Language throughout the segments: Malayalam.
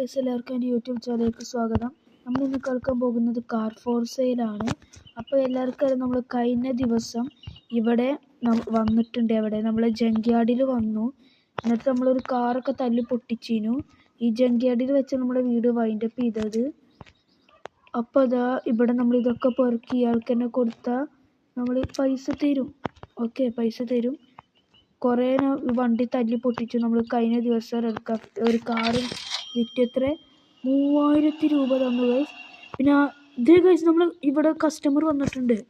എല്ലാവർക്കും എൻ്റെ യൂട്യൂബ് ചാനലിലേക്ക് സ്വാഗതം. നമ്മൾ ഇന്ന് കേൾക്കാൻ പോകുന്നത് കാർ ഫോർ സെയിലാണ്. അപ്പോൾ എല്ലാവർക്കും നമ്മൾ കഴിഞ്ഞ ദിവസം ഇവിടെ വന്നിട്ടുണ്ട്. നമ്മൾ ജങ്ക്യാർഡിൽ വന്നു. എന്നിട്ട് നമ്മളൊരു കാറൊക്കെ തല്ലി പൊട്ടിച്ചിരുന്നു. ഈ ജങ്ക്യാർഡിൽ വെച്ച് നമ്മുടെ വീഡിയോ വൈൻഡപ്പ് ചെയ്തത്. അപ്പോൾ അതാ ഇവിടെ നമ്മൾ ഇതൊക്കെ പെറുക്കി ഇയാൾക്ക് തന്നെ കൊടുത്താൽ നമ്മൾ പൈസ തരും. ഓക്കെ, പൈസ തരും. കുറേ വണ്ടി തല്ലി പൊട്ടിച്ചു. നമ്മൾ കഴിഞ്ഞ ദിവസം ഒരു കാറ് വിറ്റെത്ര 3000 രൂപ തന്നു ഗൈസ്. പിന്നെ ഇത് ഗൈസ് നമ്മൾ ഇവിടെ കസ്റ്റമർ വന്നിട്ടുണ്ട് കേട്ടോ.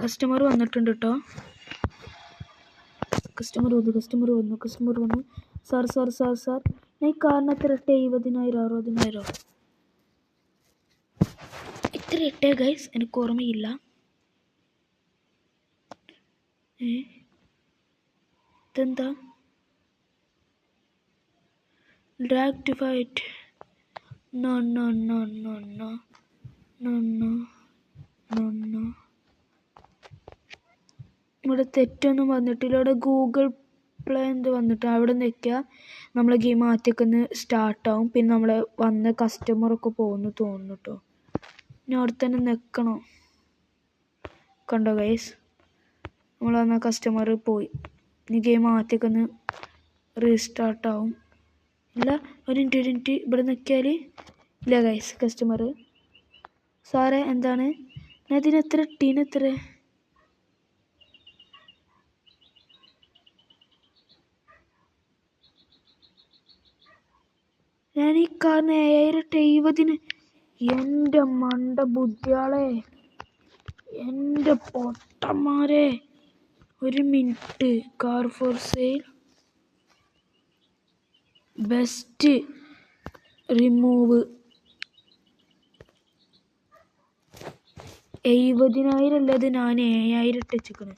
കസ്റ്റമർ വന്നു. സാർ ഞാൻ ഈ കാറിന് എത്ര ഇട്ടേ? 70,000 60,000 ഇത്ര ഇട്ടേ ഗൈസ്, എനിക്ക് ഓർമ്മയില്ല. ഇതെന്താ? Rectified. No. ഇവിടെ തെറ്റൊന്നും വന്നിട്ടില്ല. ഇവിടെ ഗൂഗിൾ പ്ലേ എന്ത് വന്നിട്ട് അവിടെ നിൽക്കുക. നമ്മളെ ഗെയിം ആദ്യമൊക്കെ സ്റ്റാർട്ടാവും. പിന്നെ നമ്മളെ വന്ന കസ്റ്റമറൊക്കെ പോകുന്നു തോന്നുന്നു കേട്ടോ. ഇനി അവിടെ തന്നെ നിൽക്കണോ? കണ്ടോ ഗൈസ്, നമ്മൾ വന്ന കസ്റ്റമർ പോയി. ഇനി ഗെയിം ആദ്യമൊക്കെ റീസ്റ്റാർട്ടാവും. ഇല്ല, ഒരു മിനിറ്റ് ഇവിടെ നിൽക്കിയാൽ ഇല്ല ഗൈസ്. കസ്റ്റമർ സാറേ എന്താണ്? ഞാൻ ഇതിനെത്ര ഇട്ടീനെത്ര? ഞാൻ ഈ കാറിന് 7070. എൻ്റെ മണ്ട ബുദ്ധിയാളെ, എൻ്റെ പൊട്ടന്മാരെ, ഒരു minute. Car for sale best remove 70,000 അല്ലത്, ഞാൻ 7,000 ഇട്ട് വെച്ചിരിക്കണേ.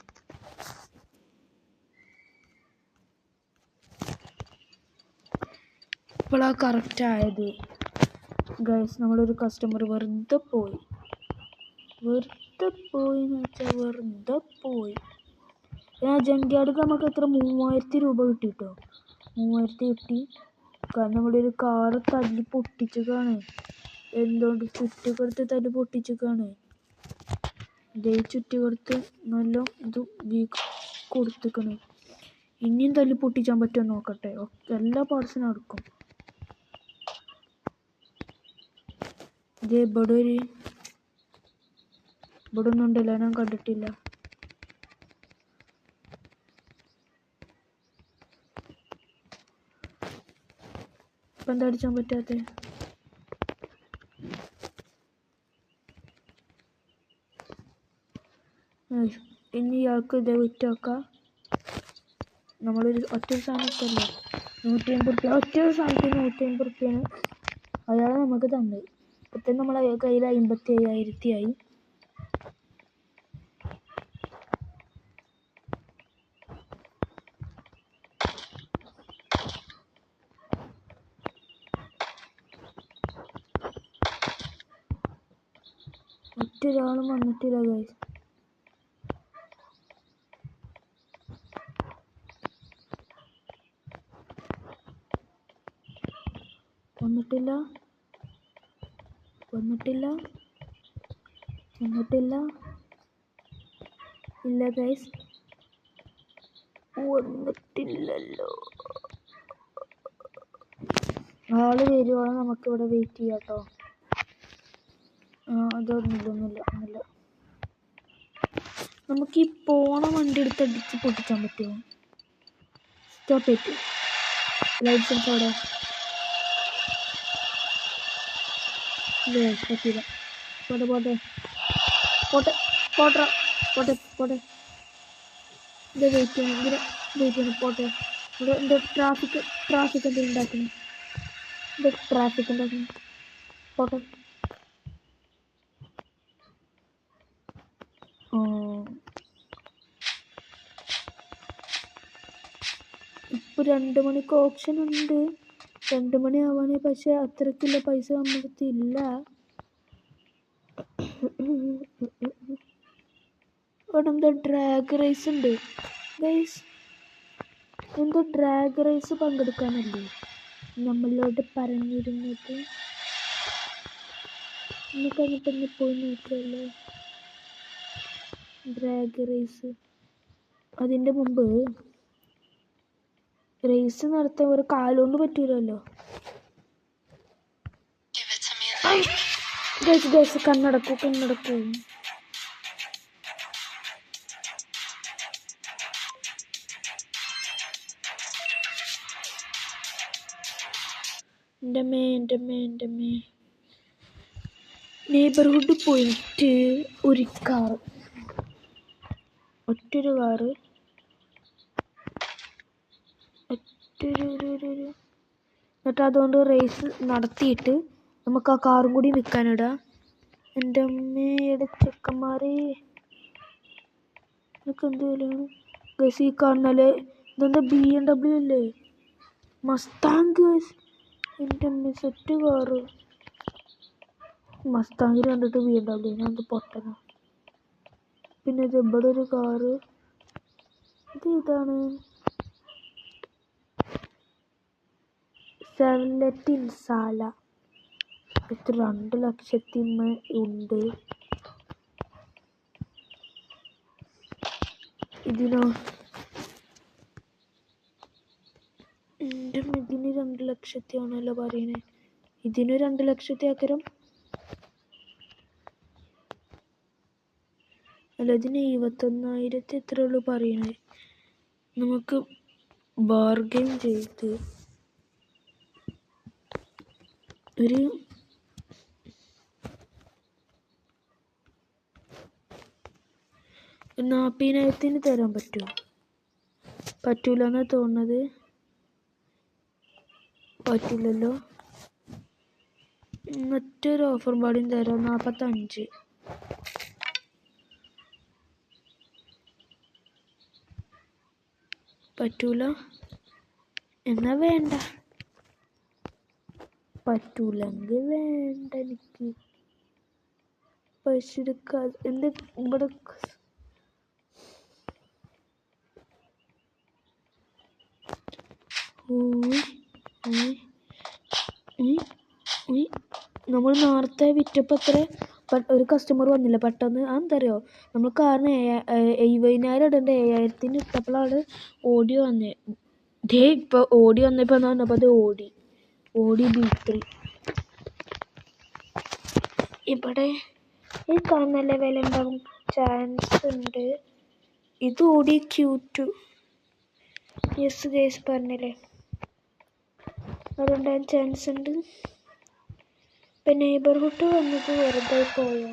ഇപ്പോഴാണ് കറക്റ്റ് ആയത് ഗൈസ്. നമ്മളൊരു കസ്റ്റമർ വെറുതെ പോയി എന്ന് വെച്ചാൽ വെറുതെ പോയി. ജങ്ക്യാർഡിൽ നമുക്ക് എത്ര 3000 രൂപ കിട്ടി കേട്ടോ. 3000 കിട്ടി. കാരണം ഇവിടെ ഒരു കാറ് തല്ലി പൊട്ടിച്ചതാണ്. എന്തുകൊണ്ട്? ചുറ്റിക്കൊടുത്ത് തല്ലി പൊട്ടിച്ചതാണ്. ഇതേ ചുറ്റിക്കൊടുത്ത് നല്ല ഇത് കൊടുത്തിക്കണേ. ഇനിയും തല്ലി പൊട്ടിച്ചാൻ പറ്റുമോ നോക്കട്ടെ. എല്ലാ പാർട്സിനും എടുക്കും. ഇതേ ഇവിടെ ഒന്നും ഉണ്ടല്ലോ, ഞാൻ കണ്ടിട്ടില്ല. ഇപ്പം എന്താ അടിച്ചാൻ പറ്റാത്ത? ഇനി ഇയാൾക്ക് ഇതേ വിറ്റ് വെക്കാം. നമ്മളൊരു ഒറ്റ സാധനമൊക്കെയല്ലേ 150 റുപ്യ. ഒറ്റ സാധനത്തിന് 150 റുപ്യാണ് അയാൾ നമുക്ക് തന്നത്. ഇപ്പം നമ്മളെ കയ്യിൽ 57,000 ആയി. ഒറ്റൊരാളും വന്നിട്ടില്ല ഗൈസ്. വന്നിട്ടില്ല ഇല്ല ഗൈസ്, വന്നിട്ടില്ലല്ലോ. ആള് വരുവാണ്, നമുക്കിവിടെ വെയിറ്റ് ചെയ്യാം കേട്ടോ. അതൊന്നുമില്ല. നമുക്ക് ഈ പോണ വണ്ടി എടുത്ത് അടിച്ച് പൊട്ടിക്കാൻ പറ്റുമോ? സ്റ്റോപ്പ് ചെയ്തു. ലൈസൻസ് അവിടെ പറ്റില്ല. പോട്ടെ. ഇത് വെയിറ്റ് ചെയ്യണം. പോട്ടെ. ഇവിടെ ട്രാഫിക് എന്തെങ്കിലും ഉണ്ടാക്കണം. പോട്ടെ. ഇപ്പോൾ 2 മണിക്ക് ഓപ്ഷൻ ഉണ്ട്. 2 മണി ആവാനേ, പക്ഷെ അത്രയ്ക്കുള്ള പൈസ നമ്മുടെ അടുത്ത് ഇല്ല. ഇവിടെ എന്താ ഡ്രാഗ് റേസ് ഉണ്ട് ഗൈസ്. എന്താ ഡ്രാഗ് റേസ് പങ്കെടുക്കാനല്ലേ? നമ്മളോട് പറഞ്ഞിരുന്നത്. നമുക്കങ്ങോട്ടൊന്ന് പോയി നോക്കിയല്ലോ. Drag raise. അതിൻ്റെ മുമ്പ് റേസ് നടത്താൻ ഒരു കാലുകൊണ്ട് പറ്റൂലല്ലോ. കണ്ണടക്കൂ. എൻ്റെ മേ നെയ്ബർഹുഡ് പോയിട്ട് ഒരു കാറ്, ഒറ്റൊരു കാറ്, എന്നിട്ട് അതുകൊണ്ട് റേസ് നടത്തിയിട്ട് നമുക്ക് ആ കാറും കൂടി വിൽക്കാനിടാം. എൻ്റെ അമ്മയുടെ ചെക്കന്മാരെ, ഇതൊക്കെ എന്ത് വിലയാണ് ഗൈസ്? ഈ കാണുന്നാലേ ഇതെന്താ BMW അല്ലേ? Mustang guys. എൻ്റെ അമ്മ സെറ്റ് കാറ്. മസ്താങ്ങിൽ കണ്ടിട്ട് BMW, ഞാൻ എന്ത് പൊട്ടന. പിന്നെ ഇത് ഇവിടെ ഒരു കാറ്, ഇത് ഇതാണ് സെവലറ്റ് ഇൻസാല. ഇത് 2 ലക്ഷത്തിന് ഉണ്ട്. ഇതിനോ? എൻ്റെ ഇതിന് 2 ലക്ഷത്തിയാണല്ലോ പറയണേ. ഇതിന് 2 ലക്ഷത്തി ആക്കരം. അല്ല, ഇതിന് 21,000 എത്രയുള്ളൂ പറയണേ. നമുക്ക് ബാർഗെയിൻ ചെയ്ത് ഒരു 40,000 തരാൻ പറ്റുമോ? പറ്റൂലെന്നാ തോന്നുന്നത്. പറ്റില്ലല്ലോ. മറ്റൊരു ഓഫർ പാടിയും തരാം. 45. പറ്റൂല എന്നാ വേണ്ട. പറ്റൂലെങ്കിൽ വേണ്ട. എനിക്ക് പൈസ എടുക്കാതെ എന്ത് ഇവിടെ നമ്മൾ നേരത്തെ വിറ്റപ്പോൾ അത്ര ഒരു കസ്റ്റമർ വന്നില്ല പെട്ടെന്ന്. അതെന്തറിയോ, നമ്മൾ കാരണം 70,000 ഇടേണ്ട 7,000 ഇട്ടപ്പോഴാണ് ഓടി വന്നേ. ദേ ഇപ്പോൾ ഓടി വന്നപ്പോൾ എന്ന് പറഞ്ഞപ്പോൾ അത് ഓടി B3. ഇവിടെ ഈ കാണുന്നല്ലേ വില ഉണ്ടാവും ചാൻസ് ഉണ്ട്. ഇത് ഓടി Q2. യെസ് ഗൈസ്, പറഞ്ഞില്ലേ, അതുണ്ടാകാൻ ചാൻസ് ഉണ്ട്. ഇപ്പം നെയ്ബർഹുഡ് വന്നത് വെറുതെ പോയോ?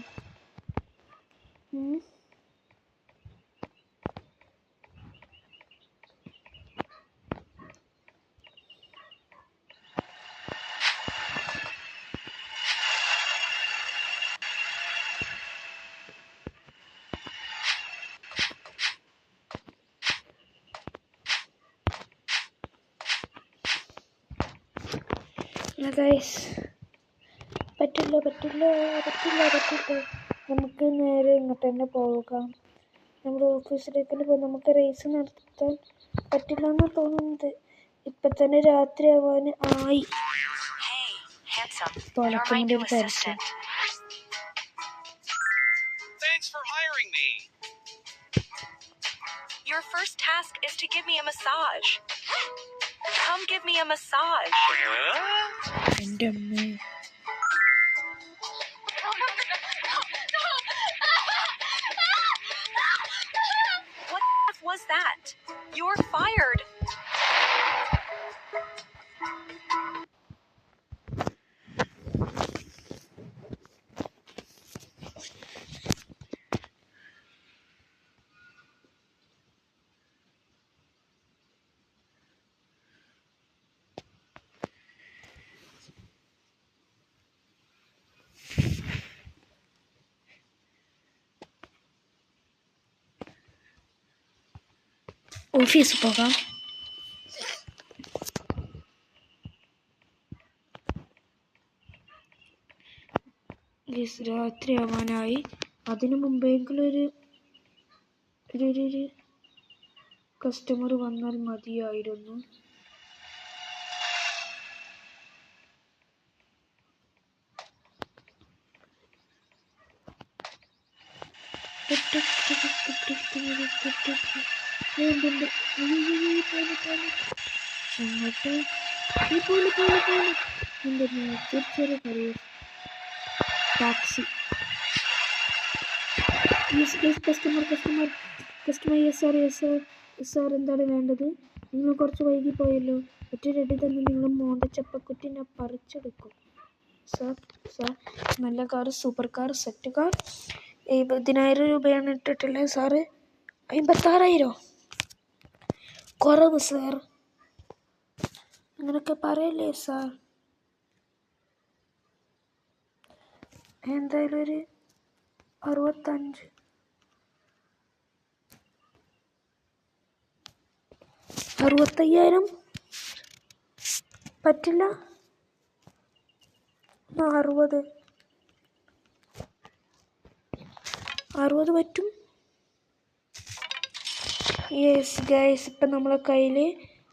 ഗൈസ്, പറ്റില്ല. നമുക്ക് നേരെ ഇങ്ങോട്ട് തന്നെ പോകാം. നമ്മുടെ ഓഫീസിലേക്ക് പോകാം. നമുക്ക് റേസ് നടത്താൻ പറ്റില്ല എന്നാണ് തോന്നുന്നത്. ഇപ്പം തന്നെ രാത്രി ആവാൻ ആയി. തുളക്കമിൻ്റെ ഒരു പരസ്യം. Your first task is to give me a massage. Come give me a massage. എൻ്റെ അമ്മേ. What was that? You're fired. ഓഫീസിൽ പോകാം. രാത്രി ആവാനായി. അതിനു മുമ്പെങ്കിലും ഒരു കസ്റ്റമർ വന്നാൽ മതിയായിരുന്നു. ടാക്സി. കസ്റ്റമർ സാർ എന്താണ് വേണ്ടത്? നിങ്ങൾ കുറച്ച് വൈകി പോയല്ലോ. ഒറ്റ റെഡി തന്നെ നിങ്ങൾ മോൻ്റെ ചപ്പക്കുറ്റിനെ പറിച്ചെടുക്കും. സാർ നല്ല car, super car, set car. 70,000 രൂപയാണ് ഇട്ടിട്ടുള്ളത് സാറ്. 56,000 കുറവ് സാർ. അങ്ങനെയൊക്കെ പറയല്ലേ സാർ. എന്തായാലും ഒരു 65. 65,000 പറ്റില്ല. 60 പറ്റും. യെസ് ഗൈസ്, ഇപ്പം നമ്മളെ കയ്യിൽ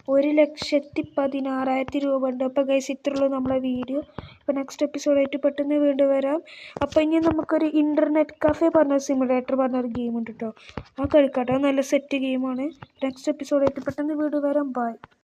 1,16,000 രൂപ ഉണ്ട്. അപ്പോൾ ഗൈസ് ഇത്രയുള്ളൂ നമ്മളെ വീഡിയോ. അപ്പോൾ നെക്സ്റ്റ് എപ്പിസോഡായിട്ട് പെട്ടെന്ന് വീണ്ടും വരാം. അപ്പോൾ ഇനി നമുക്കൊരു ഇൻ്റർനെറ്റ് കഫേ പറഞ്ഞ സിമുലേറ്റർ പറഞ്ഞൊരു ഗെയിം ഉണ്ട് കേട്ടോ. ആ കളിക്കാട്ടോ, നല്ല സെറ്റ് ഗെയിമാണ്. നെക്സ്റ്റ് എപ്പിസോഡായിട്ട് പെട്ടെന്ന് വീണ്ടും വരാം. ബൈ.